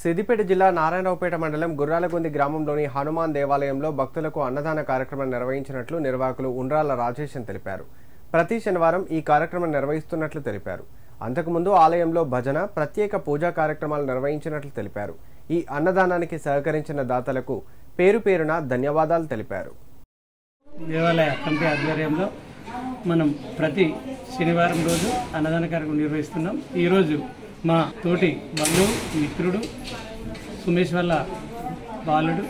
సిద్దిపేట జిల్లా నారాయణరావుపేట మండలం గుర్రాలగుంది గ్రామంలోని హనుమాన్ దేవాలయంలో భక్తులకు అన్నదాన కార్యక్రమం నిర్వహించినట్లు నిర్వాహకులు ఉండ్రాల రాజేశన్ తెలిపారు. ప్రతి శనివారం ఈ కార్యక్రమం నిర్వహిస్తున్నట్లు తెలిపారు. అంతకుముందు ఆలయంలో భజన, ప్రత్యేక పూజా కార్యక్రమాలు నిర్వహించినట్లు తెలిపారు. ఈ అన్నదానానికి సహకరించిన దాతలకు పేరు పేరున ధన్యవాదాలు తెలిపారు. దేవాలయ కమిటీ ఆధ్వర్యంలో మనం ప్రతి శనివారం రోజు అన్నదాన కార్యక్రమం నిర్వహిస్తున్నాం. ఈరోజు మా తోటి బంధువు మిత్రుడు సుమేష్ వల్ల బాలుడు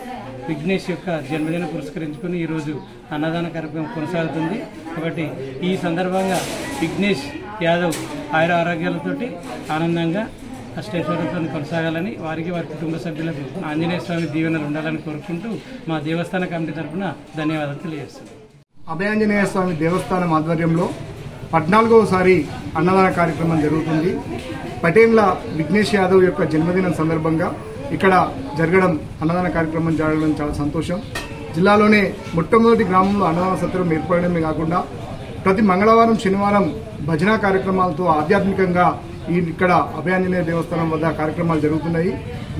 విఘ్నేష్ యొక్క జన్మదిన పురస్కరించుకుని ఈరోజు అన్నదాన కార్యక్రమం కొనసాగుతుంది. ఒకటి ఈ సందర్భంగా విఘ్నేష్ యాదవ్ ఆయుర ఆరోగ్యాలతోటి ఆనందంగా అష్టైశ్వర్యంతో కొనసాగాలని, వారికి వారి కుటుంబ సభ్యులకు ఆంజనేయ స్వామి దీవెనలు ఉండాలని కోరుకుంటూ మా దేవస్థాన కమిటీ తరఫున ధన్యవాదాలు తెలియజేస్తున్నాం. అభయాంజనేయ స్వామి దేవస్థానం ఆధ్వర్యంలో 14వసారి అన్నదాన కార్యక్రమం జరుగుతుంది. పటేంల విఘ్నేష్ యాదవ్ యొక్క జన్మదినం సందర్భంగా ఇక్కడ జరగడం, అన్నదాన కార్యక్రమం జరగడం చాలా సంతోషం. జిల్లాలోనే మొట్టమొదటి గ్రామంలో అన్నదాన సత్రం ఏర్పడమే కాకుండా ప్రతి మంగళవారం, శనివారం భజన కార్యక్రమాలతో ఆధ్యాత్మికంగా ఇక్కడ అభయాంజనేయ దేవస్థానం వద్ద కార్యక్రమాలు జరుగుతున్నాయి.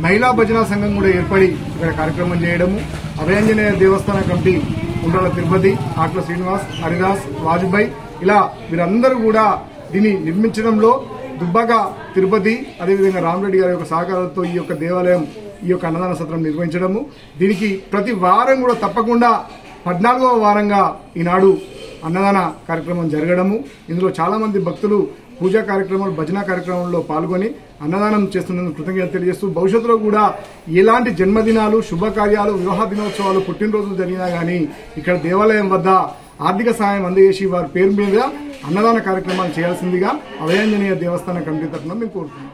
మహిళా భజన సంఘం కూడా ఏర్పడి ఇక్కడ కార్యక్రమం చేయడము. అభయాంజనేయ దేవస్థాన కమిటీ ఉండ్రాల తిరుపతి, ఆట్ల శ్రీనివాస్, హరిదాస్, వాజుభాయ్ ఇలా వీరందరూ కూడా దీన్ని నిర్మించడంలో దుబ్బాక తిరుపతి, అదేవిధంగా రామరెడ్డి గారి యొక్క సహకారంతో ఈ యొక్క దేవాలయం, ఈ యొక్క అన్నదాన సత్రం నిర్వహించడము. దీనికి ప్రతి వారం కూడా తప్పకుండా 14వ వారంగా ఈనాడు అన్నదాన కార్యక్రమం జరగడము. ఇందులో చాలా మంది భక్తులు పూజా కార్యక్రమాలు, భజన కార్యక్రమంలో పాల్గొని అన్నదానం చేస్తున్నందుకు కృతజ్ఞత తెలియజేస్తూ భవిష్యత్తులో కూడా ఎలాంటి జన్మదినాలు, శుభకార్యాలు, వివాహ దినోత్సవాలు, పుట్టినరోజులు జరిగినా గానీ ఇక్కడ దేవాలయం వద్ద ఆర్థిక సహాయం అందజేసి వారి పేరు మీద అన్నదాన కార్యక్రమాలు చేయాల్సిందిగా అభయాంజనేయ దేవస్థాన కమిటీ తరఫున మేము కోరుతున్నాం.